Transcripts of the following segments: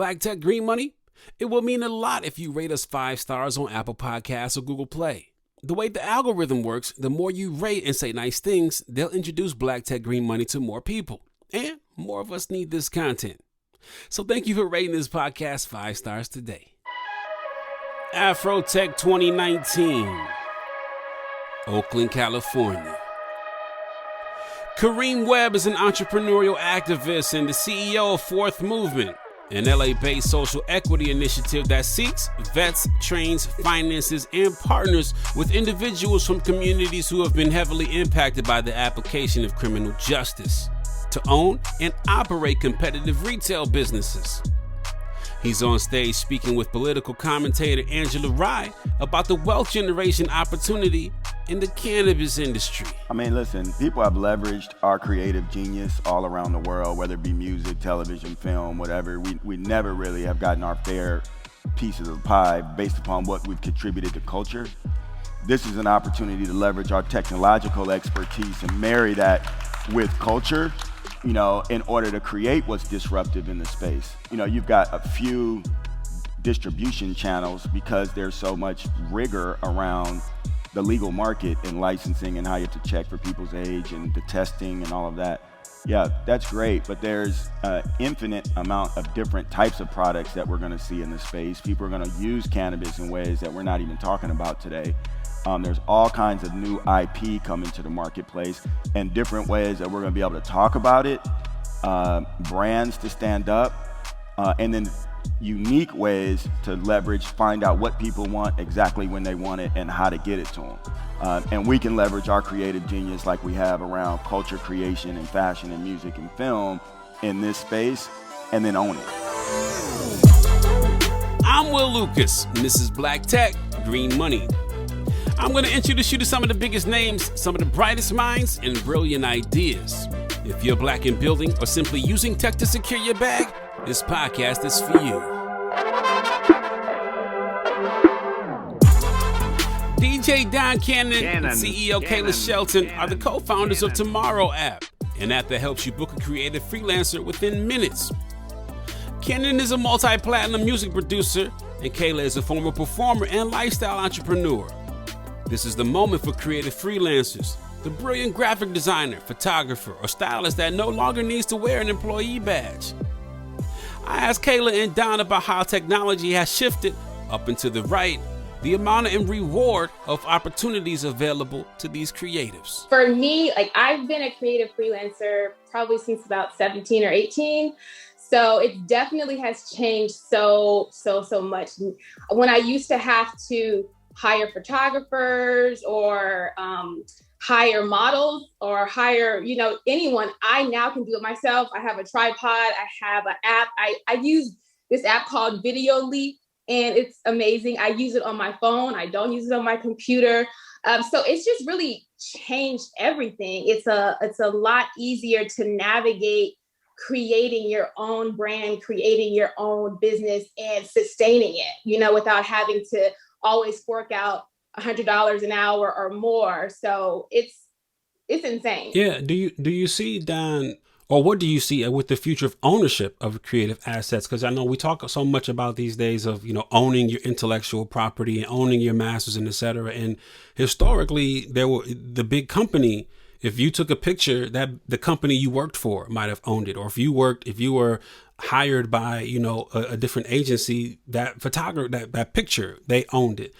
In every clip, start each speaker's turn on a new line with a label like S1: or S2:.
S1: Black Tech Green Money? It will mean a lot if you rate us 5 stars on Apple Podcasts or Google Play. The way the algorithm works, the more you rate and say nice things, they'll introduce Black Tech Green Money to more people. And more of us need this content. So thank you for rating this podcast 5 stars today. Afrotech 2019, Oakland, California. Kareem Webb is an entrepreneurial activist and the CEO of Fourth Movement, an LA-based social equity initiative that seeks, vets, trains, finances, and partners with individuals from communities who have been heavily impacted by the application of criminal justice to own and operate competitive retail businesses. He's on stage speaking with political commentator Angela Rye about the wealth generation opportunity in the cannabis industry.
S2: I mean, listen, people have leveraged our creative genius all around the world, whether it be music, television, film, whatever. We never really have gotten our fair pieces of the pie based upon what we've contributed to culture. This is an opportunity to leverage our technological expertise and marry that with culture, you know, in order to create what's disruptive in the space. You know, you've got a few distribution channels because there's so much rigor around the legal market and licensing and how you have to check for people's age and the testing and all of that. Yeah, that's great, but there's an infinite amount of different types of products that we're gonna see in the space. People are gonna use cannabis in ways that we're not even talking about today. There's all kinds of new IP coming to the marketplace and different ways that we're gonna be able to talk about it, brands to stand up, and then unique ways to leverage, find out what people want exactly when they want it and how to get it to them. And we can leverage our creative genius like we have around culture creation and fashion and music and film in this space and then own it.
S1: I'm Will Lucas, and this is Black Tech Green Money. I'm going to introduce you to some of the biggest names, some of the brightest minds, and brilliant ideas. If you're black in building or simply using tech to secure your bag, this podcast is for you. DJ Don Cannon and CEO Kayla Shelton are the co-founders of TmrO App, an app that helps you book a creative freelancer within minutes. Cannon is a multi-platinum music producer, and Kayla is a former performer and lifestyle entrepreneur. This is the moment for creative freelancers, the brilliant graphic designer, photographer, or stylist that no longer needs to wear an employee badge. I asked Kayla and Don about how technology has shifted, up and to the right, the amount and reward of opportunities available to these creatives.
S3: For me, like I've been a creative freelancer probably since about 17 or 18. So it definitely has changed so much. When I used to have to hire photographers or hire models or hire, anyone, I now can do it myself. I have a tripod, I have an app. I use this app called Video Leap, and it's amazing. I use it on my phone. I don't use it on my computer. So it's just really changed everything. It's a lot easier to navigate creating your own brand, creating your own business and sustaining it, without having to always fork out $100 an hour or more. So it's insane.
S1: Yeah. Do you see, Don, or what do you see with the future of ownership of creative assets? Because I know we talk so much about these days of, owning your intellectual property and owning your masters and et cetera. And historically, the big company, if you took a picture, that the company you worked for might have owned it. Or if you were hired by, a different agency, that photographer, that picture, they owned it.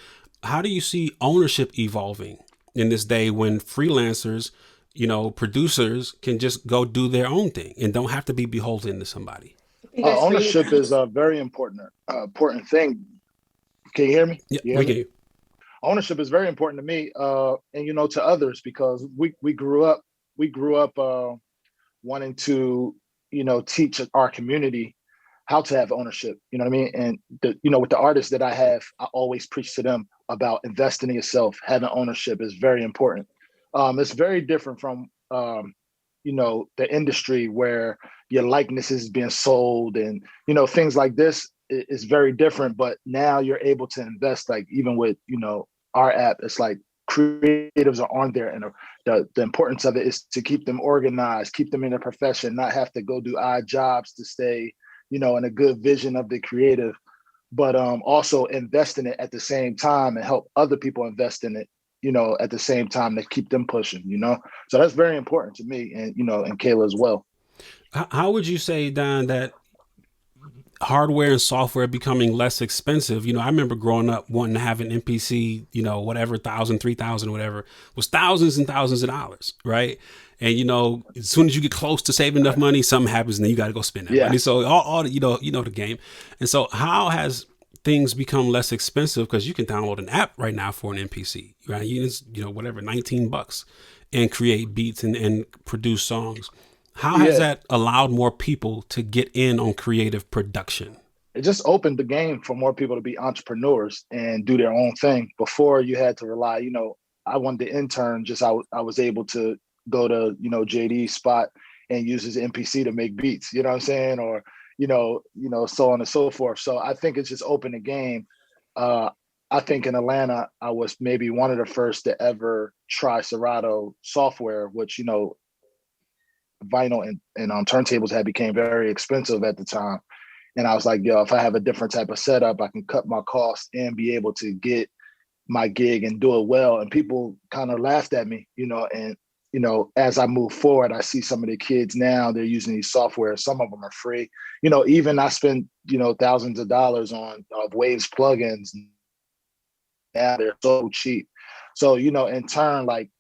S1: How do you see ownership evolving in this day when freelancers, producers can just go do their own thing and don't have to be beholden to somebody?
S4: Ownership is a very important thing. Can you hear me?
S1: Yeah, we can.
S4: Ownership is very important to me, and to others, because we grew up wanting to teach our community how to have ownership. You know what I mean? And with the artists that I have, I always preach to them about investing in yourself. Having ownership is very important. It's very different from the industry where your likeness is being sold and things like this is very different. But now you're able to invest, like even with our app, it's like creatives are on there, and the importance of it is to keep them organized, keep them in their profession, not have to go do odd jobs to stay and a good vision of the creative, but also invest in it at the same time and help other people invest in it, at the same time to keep them pushing, So that's very important to me and, and Kayla as well.
S1: How would you say, Don, that hardware and software becoming less expensive? I remember growing up wanting to have an MPC, whatever, 1,000, 3,000, whatever, was thousands and thousands of dollars, right? And as soon as you get close to saving enough money, something happens, and then you got to go spend that money. So all you know the game. And so how has things become less expensive? Because you can download an app right now for an MPC, right? Whatever, $19, and create beats and produce songs. How has that allowed more people to get in on creative production?
S4: It just opened the game for more people to be entrepreneurs and do their own thing. Before you had to rely, I wanted to intern, I was able to go to, JD's spot and use his MPC to make beats, you know what I'm saying? Or, so on and so forth. So I think it's just opened the game. I think in Atlanta, I was maybe one of the first to ever try Serato software, which, vinyl and turntables had became very expensive at the time. And I was like, yo, if I have a different type of setup, I can cut my costs and be able to get my gig and do it well. And people kind of laughed at me, and, as I move forward, I see some of the kids now, they're using these software. Some of them are free. Even I spent, thousands of dollars on Waves plugins. Now they're so cheap. So, in turn, like,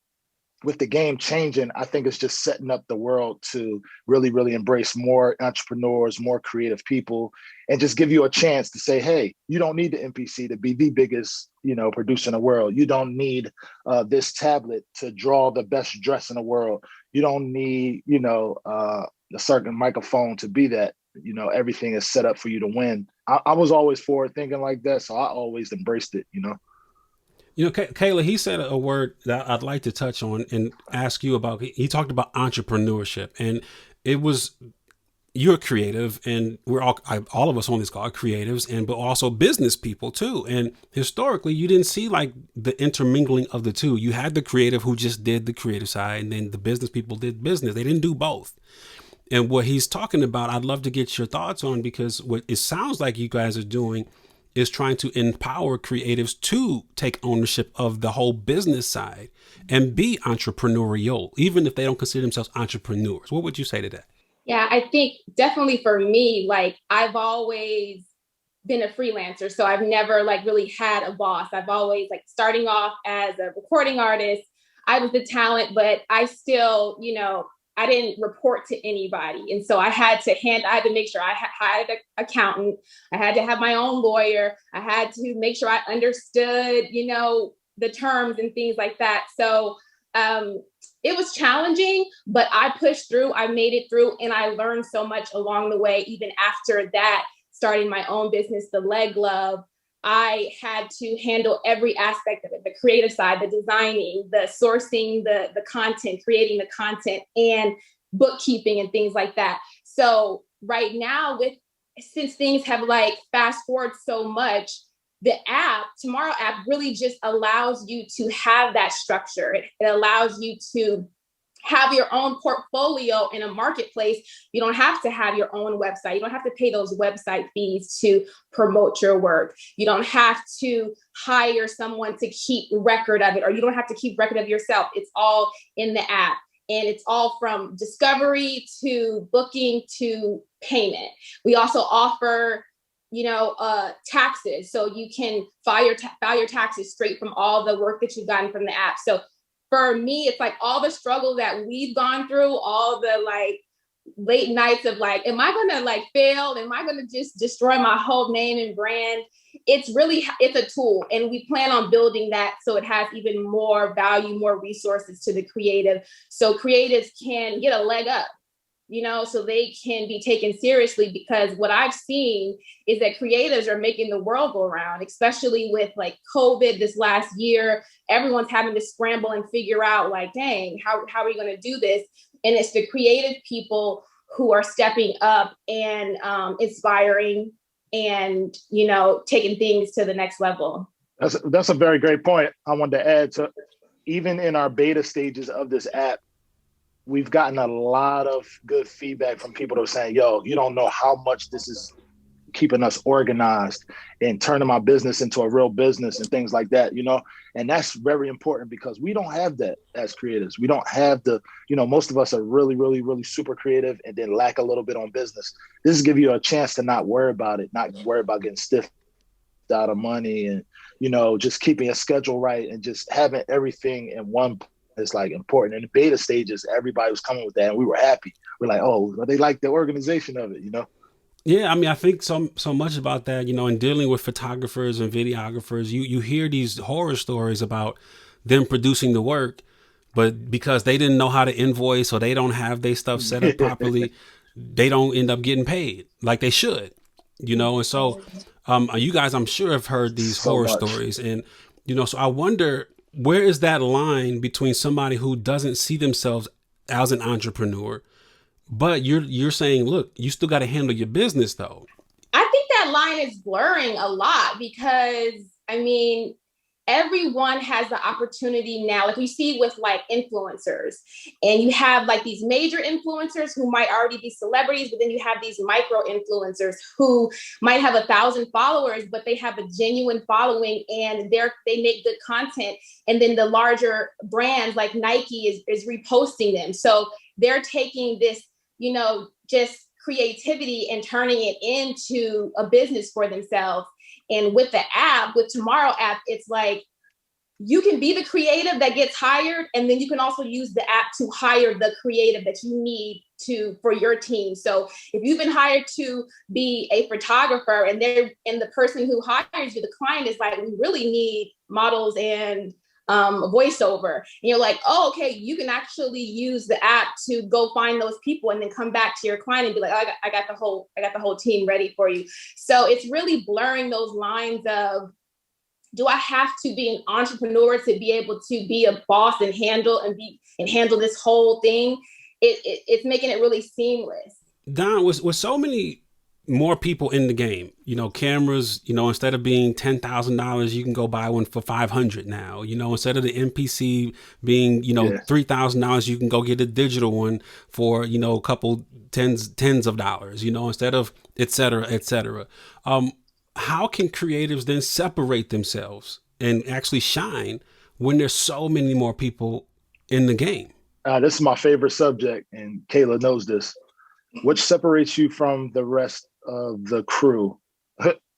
S4: with the game changing, I think it's just setting up the world to really, really embrace more entrepreneurs, more creative people, and just give you a chance to say, hey, you don't need the MPC to be the biggest, producer in the world. You don't need this tablet to draw the best dress in the world. You don't need, a certain microphone to be that. Everything is set up for you to win. I was always forward thinking like that, so I always embraced it,
S1: Kayla, he said a word that I'd like to touch on and ask you about. He talked about entrepreneurship, and it was, you're creative, and we're all of us on this call are creatives, but also business people too. And historically, you didn't see like the intermingling of the two. You had the creative who just did the creative side, and then the business people did business. They didn't do both. And what he's talking about, I'd love to get your thoughts on, because what it sounds like you guys are doing is trying to empower creatives to take ownership of the whole business side and be entrepreneurial, even if they don't consider themselves entrepreneurs. What would you say to that?
S3: Yeah, I think definitely for me, like, I've always been a freelancer. So I've never like really had a boss. I've always, like, starting off as a recording artist, I was the talent, but I still, I didn't report to anybody. And so I had to make sure I had an accountant. I had to have my own lawyer. I had to make sure I understood, the terms and things like that. So it was challenging, but I pushed through, I made it through, and I learned so much along the way. Even after that, starting my own business, The Leg Glove, I had to handle every aspect of it, the creative side, the designing, the sourcing, the content, creating the content, and bookkeeping and things like that. So right now, since things have like fast forward so much, the app, TmrO App, really just allows you to have that structure. It allows you to have your own portfolio in a marketplace. You don't have to have your own website. You don't have to pay those website fees to promote your work. You don't have to hire someone to keep record of it, or you don't have to keep record of yourself. It's all in the app. And it's all from discovery to booking to payment. We also offer, taxes. So you can file your taxes straight from all the work that you've gotten from the app. So for me, it's like all the struggle that we've gone through, all the like late nights of like, am I going to like fail? Am I going to just destroy my whole name and brand? It's a tool. And we plan on building that so it has even more value, more resources to the creative. So creatives can get a leg up, so they can be taken seriously, because what I've seen is that creatives are making the world go around, especially with like COVID this last year. Everyone's having to scramble and figure out like, dang, how are we going to do this? And it's the creative people who are stepping up and inspiring and, taking things to the next level.
S4: That's a very great point. I wanted to add to, even in our beta stages of this app, we've gotten a lot of good feedback from people that are saying, yo, you don't know how much this is keeping us organized and turning my business into a real business and things like that, and that's very important because we don't have that as creatives. We don't have most of us are really, really, really super creative and then lack a little bit on business. This is give you a chance to not worry about it, not worry about getting stiff out of money and, just keeping a schedule right and just having everything in one is like important. In the beta stages, everybody was coming with that and we were happy. We're like, oh, they like the organization of it,
S1: Yeah, I mean, I think so much about that, in dealing with photographers and videographers, you hear these horror stories about them producing the work, but because they didn't know how to invoice or they don't have their stuff set up properly, they don't end up getting paid like they should, and so you guys, I'm sure, have heard these
S4: So
S1: horror
S4: much.
S1: stories, and so I wonder, where is that line between somebody who doesn't see themselves as an entrepreneur, but you're saying, look, you still got to handle your business though.
S3: I think that line is blurring a lot because, I mean, everyone has the opportunity now. Like we see with like influencers, and you have like these major influencers who might already be celebrities, but then you have these micro influencers who might have 1,000 followers, but they have a genuine following and they make good content. And then the larger brands like Nike is reposting them. So they're taking this, just creativity and turning it into a business for themselves. And with the app, with TmrO App, it's like you can be the creative that gets hired, and then you can also use the app to hire the creative that you need for your team. So if you've been hired to be a photographer and the person who hires you, the client is like, we really need models and voiceover. And you're like, oh, okay, you can actually use the app to go find those people and then come back to your client and be like, oh, I got the whole team ready for you. So it's really blurring those lines of, do I have to be an entrepreneur to be able to be a boss and handle this whole thing? It's making it really seamless.
S1: Don, with so many more people in the game, cameras, instead of being $10,000, you can go buy one for 500 now, instead of the MPC being, $3,000, you can go get a digital one for, a couple tens of dollars, instead of et cetera, et cetera. How can creatives then separate themselves and actually shine when there's so many more people in the game?
S4: This is my favorite subject, and Kayla knows this. Which separates you from the rest of the crew,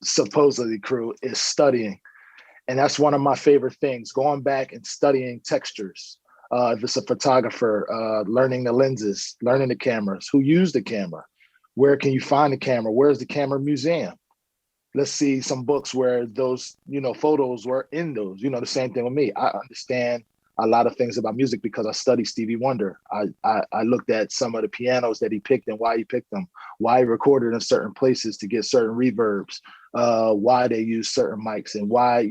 S4: supposedly crew, is studying. And that's one of my favorite things, going back and studying textures. If it's a photographer, learning the lenses, learning the cameras, who use the camera, where can you find the camera? Where's the camera museum? Let's see some books where those, photos were in those, the same thing with me. I understand a lot of things about music because I studied Stevie Wonder. I looked at some of the pianos that he picked and why he picked them, why he recorded in certain places to get certain reverbs, why they use certain mics, and why,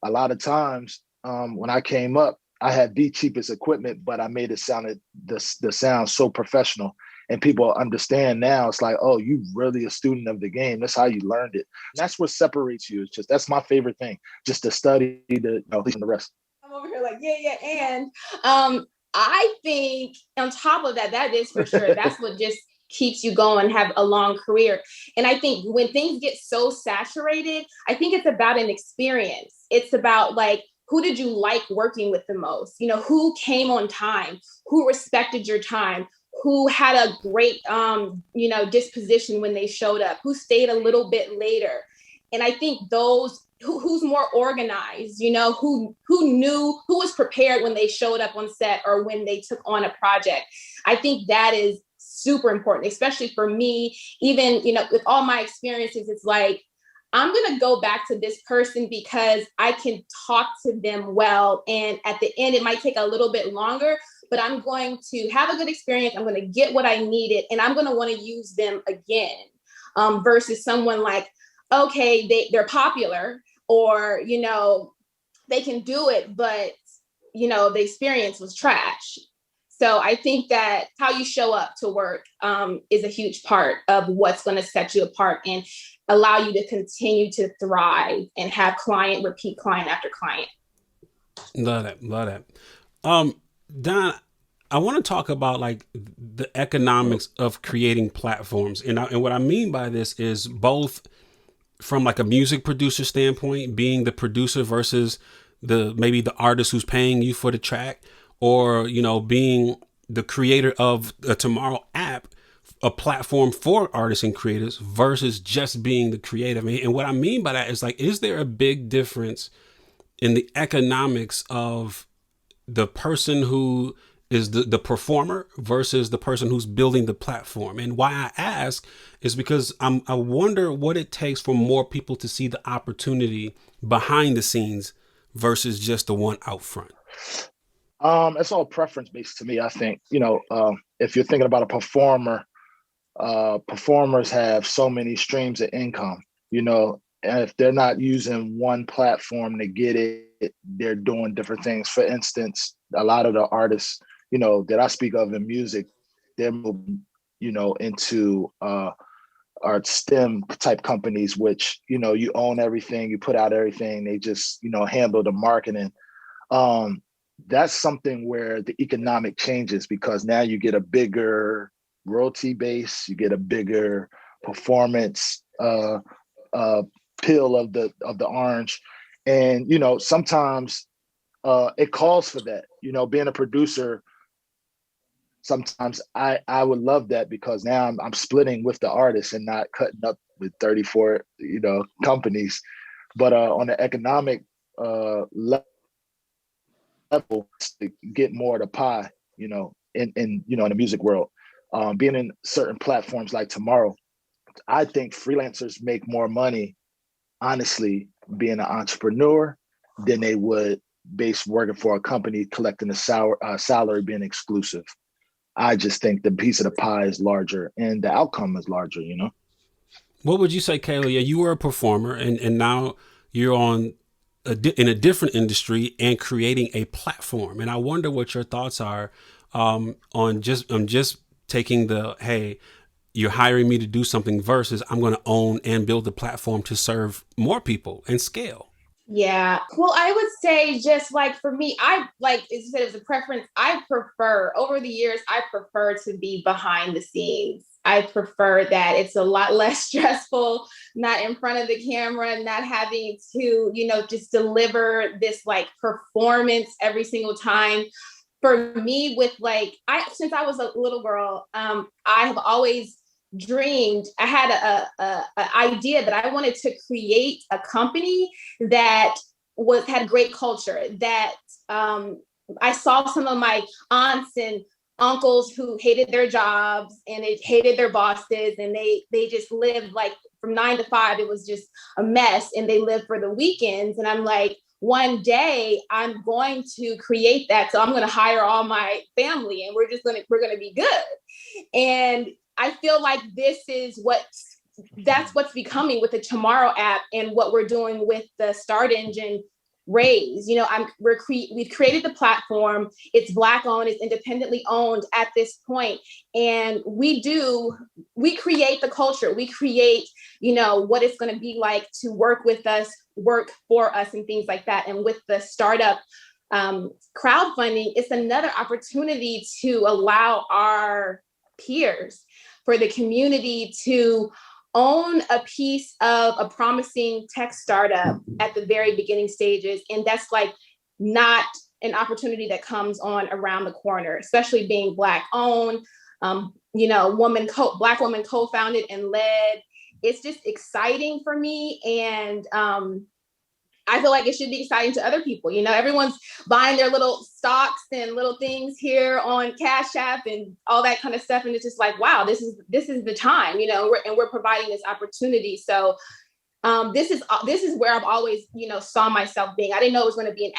S4: a lot of times when I came up, I had the cheapest equipment, but I made it sounded the sound so professional. And people understand now, it's like, oh, you really a student of the game. That's how you learned it. And that's what separates you. It's just, that's my favorite thing, just to study the rest.
S3: I'm over here like, yeah. And I think on top of that, that is for sure. That's what just keeps you going, have a long career. And I think when things get so saturated, I think it's about an experience. It's about like, who did you like working with the most? Who came on time? Who respected your time? Who had a great, disposition when they showed up? Who stayed a little bit later? And I think those who's more organized, who knew, who was prepared when they showed up on set or when they took on a project. I think that is super important, especially for me. Even, with all my experiences, it's like, I'm going to go back to this person because I can talk to them well. And at the end, it might take a little bit longer, but I'm going to have a good experience. I'm going to get what I needed, and I'm going to want to use them again, versus someone like, okay, they're popular, or, they can do it, but, the experience was trash. So I think that how you show up to work is a huge part of what's going to set you apart and allow you to continue to thrive and have repeat client after client.
S1: Love that. Don, I want to talk about like the economics of creating platforms. And what I mean by this is both from like a music producer standpoint, being the producer versus maybe the artist who's paying you for the track, or, being the creator of the TmrO App, a platform for artists and creators versus just being the creative. And what I mean by that is like, is there a big difference in the economics of the person who is the performer versus the person who's building the platform? And why I ask is because I wonder what it takes for more people to see the opportunity behind the scenes versus just the one out front.
S4: It's all preference based to me. I think, if you're thinking about a performer, performers have so many streams of income, and if they're not using one platform to get it, they're doing different things. For instance, a lot of the artists, that I speak of in music, they're moving, into art STEM type companies, which, you own everything, you put out everything, they just, handle the marketing. That's something where the economic changes, because now you get a bigger royalty base, you get a bigger performance peel of the orange. And, sometimes it calls for that, being a producer. Sometimes I would love that, because now I'm splitting with the artist and not cutting up with 34, companies. But on the economic level, to get more of the pie, in the music world, being in certain platforms like TmrO, I think freelancers make more money, honestly, being an entrepreneur than they would base working for a company collecting a salary, being exclusive. I just think the piece of the pie is larger and the outcome is larger,
S1: What would you say, Kayla? Yeah, you were a performer, and now you're in a different industry and creating a platform. And I wonder what your thoughts are on just taking hey, you're hiring me to do something versus I'm going to own and build a platform to serve more people and scale.
S3: Yeah. Well, I would say, just like for me, I like, as you said, it was a preference. I prefer, over the years, I prefer to be behind the scenes. I prefer that it's a lot less stressful, not in front of the camera, not having to, just deliver this like performance every single time. For me, with like, since I was a little girl, I have always dreamed. I had a idea that I wanted to create a company that had great culture. That I saw some of my aunts and uncles who hated their jobs and they hated their bosses, and they just lived like from 9 to 5. It was just a mess, and they lived for the weekends. And I'm like, one day I'm going to create that. So I'm going to hire all my family, and we're going to be good. And I feel like that's what's becoming with the TmrO App and what we're doing with the Start Engine Raise. We've created the platform. It's Black owned, it's independently owned at this point. And we create the culture. We create, what it's going to be like to work with us, work for us, and things like that. And with the startup crowdfunding, it's another opportunity to allow our peers, for the community, to own a piece of a promising tech startup at the very beginning stages. And that's like not an opportunity that comes on around the corner, especially being Black owned, Black woman co-founded and led. It's just exciting for me. And I feel like it should be exciting to other people. Everyone's buying their little stocks and little things here on Cash App and all that kind of stuff. And it's just like, wow, this is the time, and we're providing this opportunity. So this is where I've always, saw myself being. I didn't know it was going to be an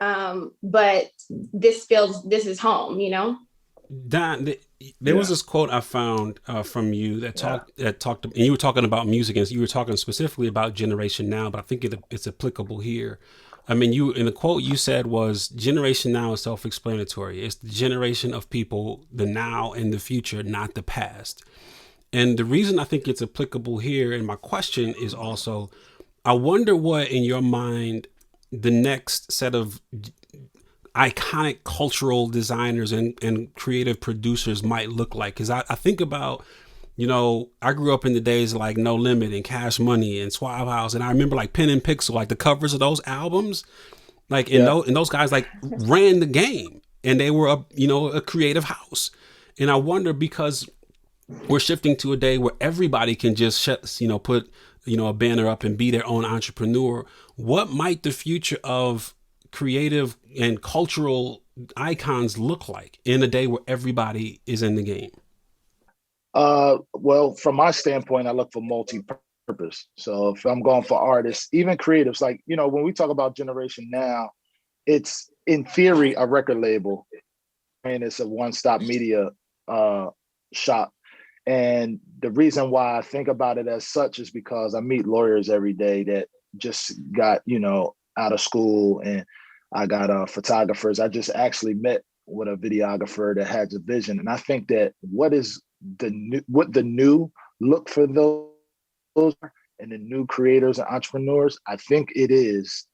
S3: app, but this is home,
S1: Don, there was this quote I found from you that talked, and you were talking about music, and you were talking specifically about Generation Now, but I think it's applicable here. I mean, in the quote you said was, Generation Now is self-explanatory. It's the generation of people, the now and the future, not the past. And the reason I think it's applicable here, and my question is also, I wonder what in your mind the next set of iconic cultural designers and creative producers might look like. Because I think about, I grew up in the days like No Limit and Cash Money and Suave House. And I remember like Pen and Pixel, like the covers of those albums, like and those guys like ran the game, and they were a creative house. And I wonder, because we're shifting to a day where everybody can just put a banner up and be their own entrepreneur. What might the future of creative and cultural icons look like in a day where everybody is in the game?
S4: Well, from my standpoint, I look for multi-purpose. So if I'm going for artists, even creatives, like, when we talk about generation now, it's in theory a record label, and it's a one-stop media shop. And the reason why I think about it as such is because I meet lawyers every day that just got, out of school, and I got photographers. I just actually met with a videographer that has a vision. And I think that what the new look for those and the new creators and entrepreneurs, I think it is,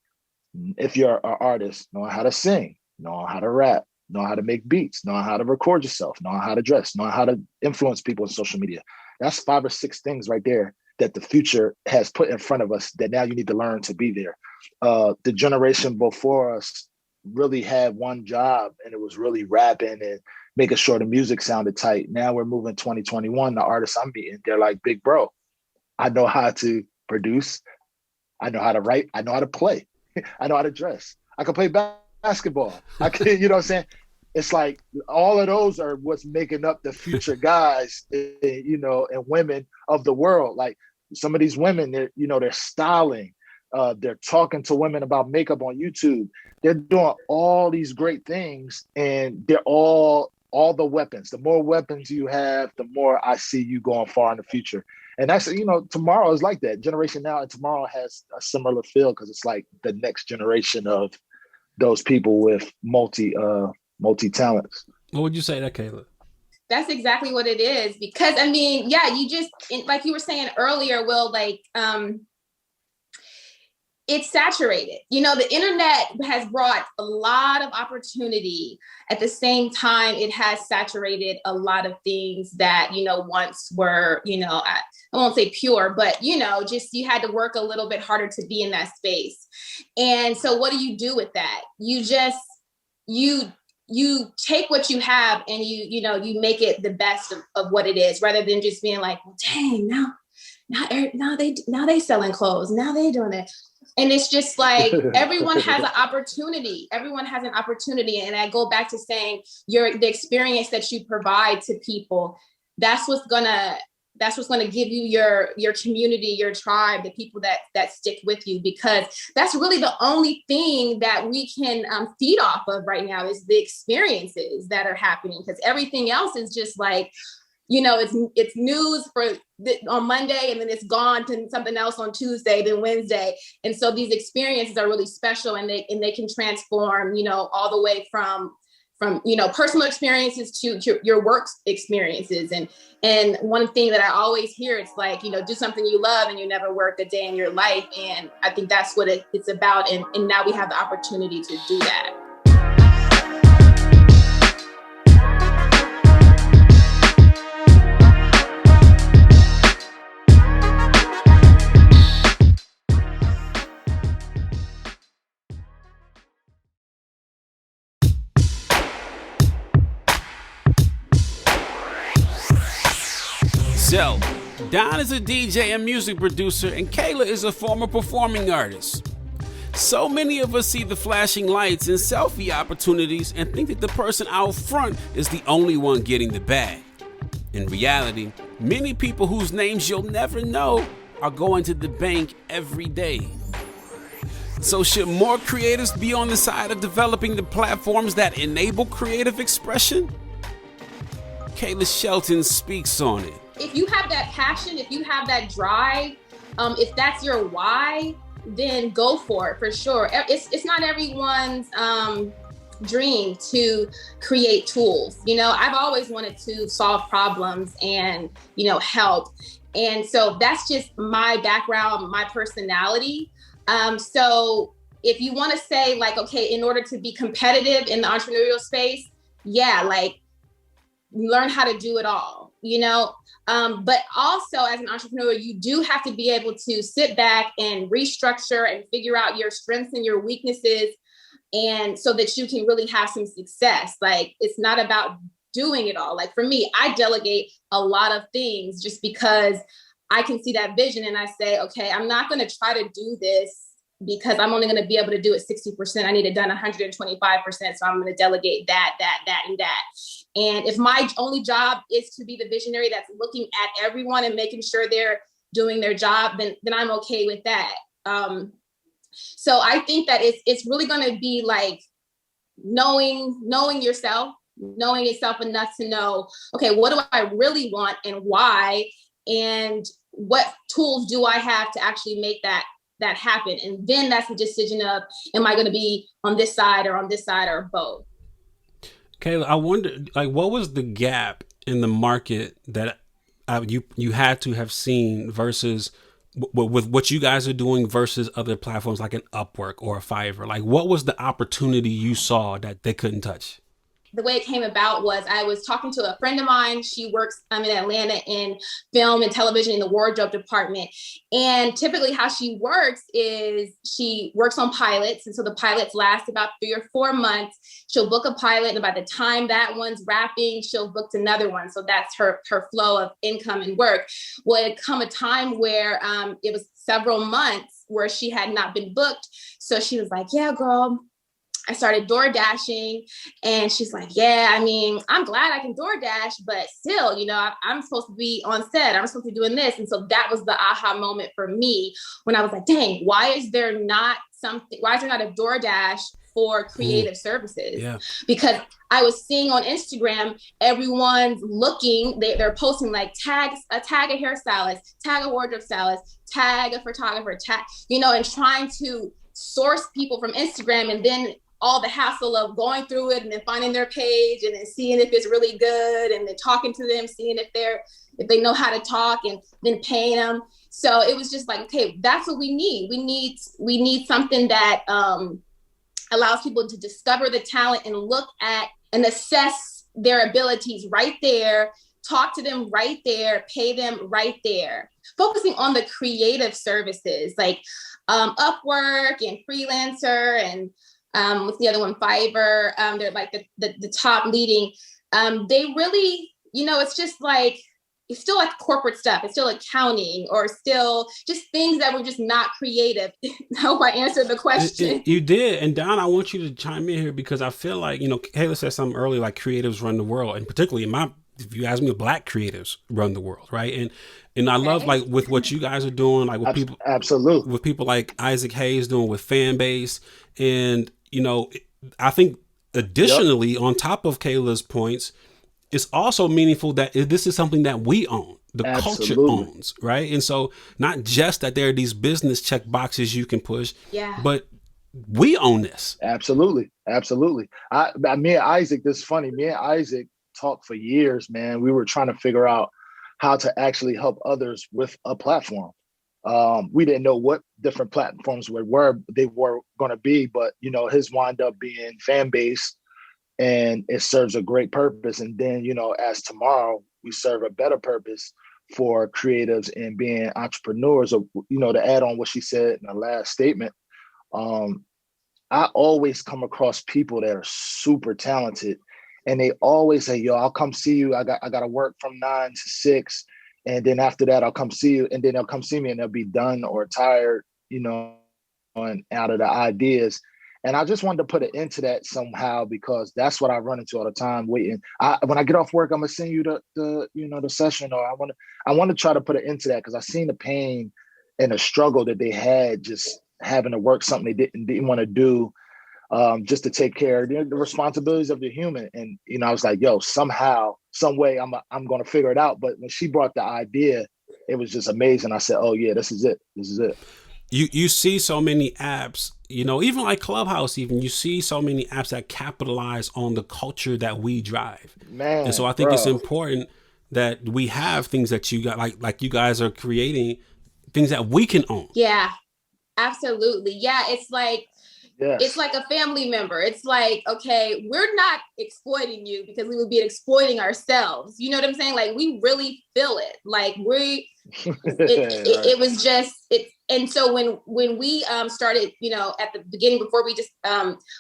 S4: if you're an artist, know how to sing, know how to rap, know how to make beats, know how to record yourself, know how to dress, know how to influence people on social media. That's 5 or 6 things right there that the future has put in front of us that now you need to learn to be there. The generation before us really had one job, and it was really rapping and making sure the music sounded tight. Now we're moving 2021. The artists I'm meeting, they're like, big bro, I know how to produce. I know how to write. I know how to play. I know how to dress. I can play basketball. I can, you know what I'm saying? It's like all of those are what's making up the future guys, and women of the world. Like some of these women, they're styling. They're talking to women about makeup on YouTube. They're doing all these great things, and they're all the weapons. The more weapons you have, the more I see you going far in the future. And that's, tomorrow is like that. Generation Now and tomorrow has a similar feel, because it's like the next generation of those people with multi talents.
S1: What would you say to that, Kayla?
S3: That's exactly what it is. Because you just, like you were saying earlier, Will, like, it's saturated. The internet has brought a lot of opportunity. At the same time, it has saturated a lot of things that, once were, I won't say pure, but, just you had to work a little bit harder to be in that space. And so what do you do with that? You just, you take what you have and you make it the best of what it is, rather than just being like, well, dang, now they selling clothes. Now they doing it. And it's just like, everyone has an opportunity. Everyone has an opportunity. And I go back to saying the experience that you provide to people, that's what's gonna give you your community, your tribe, the people that stick with you, because that's really the only thing that we can feed off of right now is the experiences that are happening. Because everything else is just like, it's news on Monday, and then it's gone to something else on Tuesday, then Wednesday. And so these experiences are really special, and they can transform, all the way from personal experiences to your work experiences. And one thing that I always hear, it's like, do something you love and you never work a day in your life. And I think that's what it's about. And now we have the opportunity to do that.
S1: So, Don is a DJ and music producer, and Kayla is a former performing artist. So many of us see the flashing lights and selfie opportunities and think that the person out front is the only one getting the bag. In reality, many people whose names you'll never know are going to the bank every day. So should more creatives be on the side of developing the platforms that enable creative expression? Kayla Shelton speaks on it.
S3: If you have that passion, if you have that drive, if that's your why, then go for it, for sure. It's not everyone's dream to create tools. I've always wanted to solve problems and, help. And so that's just my background, my personality. So if you want to say like, okay, in order to be competitive in the entrepreneurial space, yeah, like learn how to do it all, you know? But also as an entrepreneur, you do have to be able to sit back and restructure and figure out your strengths and your weaknesses, and so that you can really have some success. Like, it's not about doing it all. Like for me, I delegate a lot of things just because I can see that vision and I say, okay, I'm not going to try to do this because I'm only going to be able to do it 60%. I need it done 125%. So I'm going to delegate that, and that. And if my only job is to be the visionary that's looking at everyone and making sure they're doing their job, then I'm okay with that. So I think that it's really going to be like knowing yourself enough to know, okay, what do I really want and why? And what tools do I have to actually make that happen? And then that's the decision of, am I going to be on this side or both?
S1: Kayla, I wonder, like, what was the gap in the market that you had to have seen versus with what you guys are doing versus other platforms like an Upwork or a Fiverr? Like, what was the opportunity you saw that they couldn't touch?
S3: The way it came about was I was talking to a friend of mine. She works in Atlanta in film and television in the wardrobe department. And typically how she works is she works on pilots. And so the pilots last about 3 or 4 months. She'll book a pilot. And by the time that one's wrapping, she'll book another one. So that's her flow of income and work. Well, it come a time where it was several months where she had not been booked. So she was like, yeah, girl, I started door dashing. And she's like, yeah, I mean, I'm glad I can door dash, but still, you know, I'm supposed to be on set. I'm supposed to be doing this. And so that was the aha moment for me when I was like, dang, why is there not a door dash for creative services?
S1: Yeah.
S3: Because I was seeing on Instagram, everyone's looking, they're posting like tag a hairstylist, tag a wardrobe stylist, tag a photographer, you know, and trying to source people from Instagram, and then all the hassle of going through it and then finding their page and then seeing if it's really good and then talking to them, seeing if they know how to talk, and then paying them. So it was just like, okay, that's what we need. We need something that allows people to discover the talent and look at and assess their abilities right there, talk to them right there, pay them right there, focusing on the creative services like Upwork and Freelancer and what's the other one, Fiverr. They're like the top leading. They really, you know, it's just like, it's still like corporate stuff. It's still accounting or still just things that were just not creative. I hope I answered the question.
S1: You did. And Don, I want you to chime in here because I feel like, you know, Kayla said something earlier, like creatives run the world. And particularly if you ask me, Black creatives run the world, right? And I love, like, with what you guys are doing, like with people,
S4: absolutely,
S1: with people like Isaac Hayes doing with Fanbase. And, you know, I think additionally, on top of Kayla's points, it's also meaningful that this is something that we own, the culture owns, right? And so not just that there are these business check boxes you can push, but we own this.
S4: Absolutely. Me and Isaac, this is funny. Me and Isaac talked for years, man. We were trying to figure out how to actually help others with a platform. We didn't know what different platforms they were going to be, but, you know, his wound up being Fanbase, and it serves a great purpose. And then, you know, as TmrO, we serve a better purpose for creatives and being entrepreneurs. Or, you know, to add on what she said in the last statement, I always come across people that are super talented, and they always say, yo, I'll come see you. I got to work from 9 to 6. And then after that, I'll come see you. And then they'll come see me and they'll be done or tired, you know, and out of the ideas. And I just wanted to put an end to that somehow, because that's what I run into all the time. Waiting, when I get off work, I'm gonna send you the session, or I want to try to put an end to that, because I seen the pain and the struggle that they had just having to work something they didn't want to do, just to take care of the responsibilities of the human. And, you know, I was like, yo, somehow, some way, I'm gonna figure it out. But when she brought the idea, it was just amazing. I said, oh yeah, this is it.
S1: You see so many apps, you know, even like Clubhouse, even you see so many apps that capitalize on the culture that we drive.
S4: Man,
S1: and so I think it's important that we have things that you got, like you guys are creating things that we can own.
S3: Yeah, absolutely. Yeah, it's like, It's like a family member. It's like, okay, we're not exploiting you because we would be exploiting ourselves. You know what I'm saying? Like, we really feel it. Like it was just it. And so when we started, at the beginning, before we just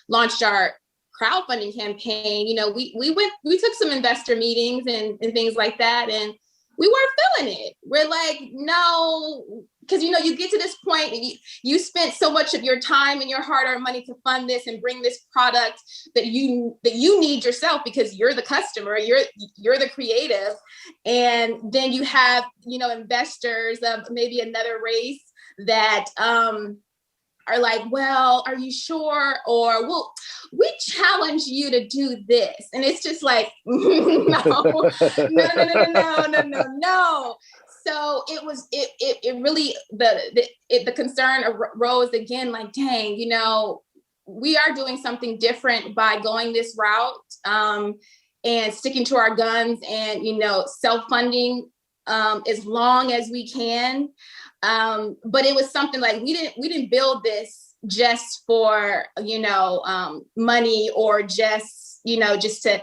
S3: launched our crowdfunding campaign, we took some investor meetings and things like that, and we weren't feeling it. We're like, no, because you get to this point and you spent so much of your time and your hard-earned money to fund this and bring this product that you need yourself, because you're the customer, you're the creative, and then you have investors of maybe another race that are like, well, are you sure? Or, well, we challenge you to do this. And it's just like, no. So it really, the concern arose again, like, dang, we are doing something different by going this route, and sticking to our guns and, self-funding as long as we can. But it was something like, we didn't build this just for, money, or just to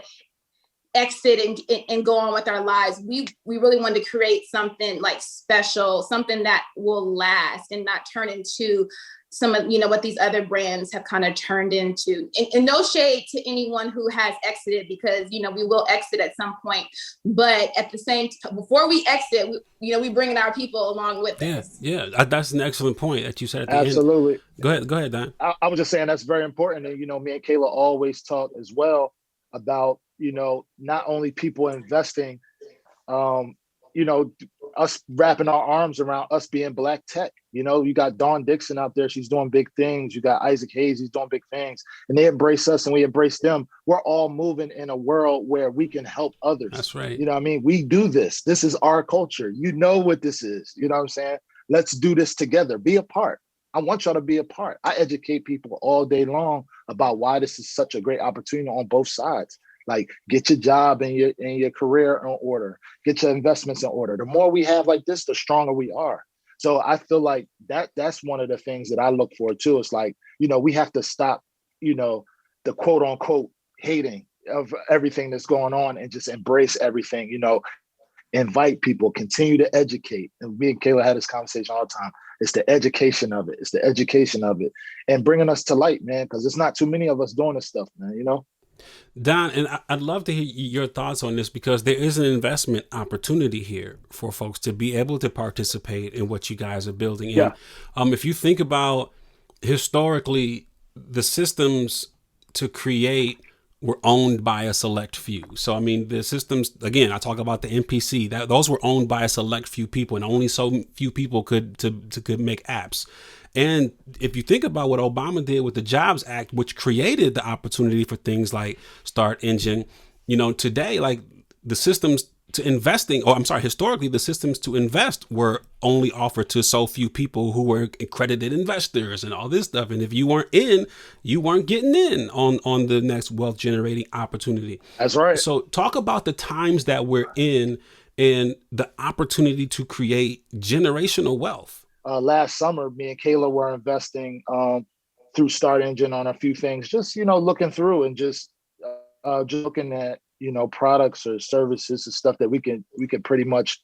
S3: exit and go on with our lives. We really wanted to create something like special, something that will last and not turn into some of, what these other brands have kind of turned into. And no shade to anyone who has exited, because, we will exit at some point. But at the same time, before we exit, we bringing our people along with us.
S1: Yeah. That's an excellent point that you said at the
S4: Absolutely.
S1: end. Go ahead, Don.
S4: I was just saying that's very important. And, me and Kayla always talk as well about, not only people investing, us wrapping our arms around us being Black tech. You got Dawn Dixon out there. She's doing big things. You got Isaac Hayes. He's doing big things. And they embrace us and we embrace them. We're all moving in a world where we can help others.
S1: That's right.
S4: You know what I mean? We do this. This is our culture. You know what this is. You know what I'm saying? Let's do this together. Be a part. I want y'all to be a part. I educate people all day long about why this is such a great opportunity on both sides. Like, get your job and your career in order. Get your investments in order. The more we have like this, the stronger we are. So I feel like that's one of the things that I look for too. It's like, we have to stop, the quote unquote hating of everything that's going on and just embrace everything, invite people, continue to educate. And me and Kayla had this conversation all the time. It's the education of it. It's the education of it and bringing us to light, man, because there's not too many of us doing this stuff, man,
S1: Don, and I'd love to hear your thoughts on this, because there is an investment opportunity here for folks to be able to participate in what you guys are building.
S4: Yeah.
S1: And if you think about historically, the systems to create were owned by a select few. So, I mean, the systems, again, I talk about the MPC, those were owned by a select few people, and only so few people could make apps. And if you think about what Obama did with the Jobs Act, which created the opportunity for things like Start Engine, today, like the systems to investing, historically, the systems to invest were only offered to so few people who were accredited investors and all this stuff. And if you weren't in, you weren't getting in on the next wealth generating opportunity.
S4: That's right.
S1: So talk about the times that we're in and the opportunity to create generational wealth.
S4: Last summer, me and Kayla were investing through Start Engine on a few things, just, looking through and just looking at, products or services and stuff that we can pretty much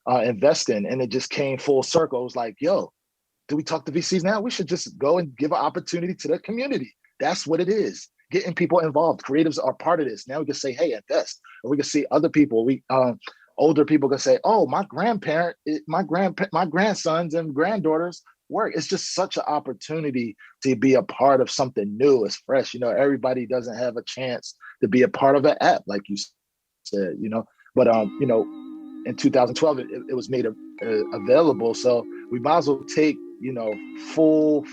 S4: invest in. And it just came full circle. It was like, yo, do we talk to VCs now? We should just go and give an opportunity to the community. That's what it is. Getting people involved. Creatives are part of this. Now we can say, hey, invest. Or we can see other people. Older people can say, oh, my grandsons and granddaughters work. It's just such an opportunity to be a part of something new. It's fresh. Everybody doesn't have a chance to be a part of an app, like you said, But, in 2012, it was made available. So we might as well take, full,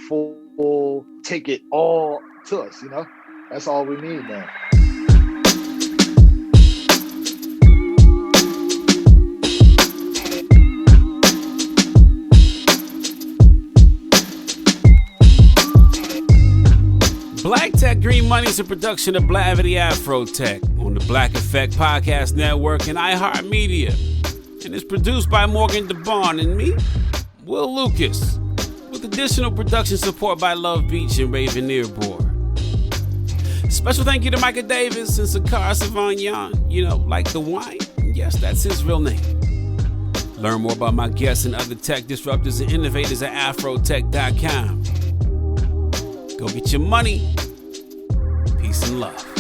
S4: take it all to us, That's all we need now.
S1: Black Tech Green Money is a production of Blavity Afro Tech on the Black Effect Podcast Network and iHeartMedia. And it's produced by Morgan DeBarn and me, Will Lucas, with additional production support by Love Beach and Raven Earbor. Special thank you to Micah Davis and Sakara Savagnan. You know, like the wine? Yes, that's his real name. Learn more about my guests and other tech disruptors and innovators at afrotech.com. Go get your money. Peace and love.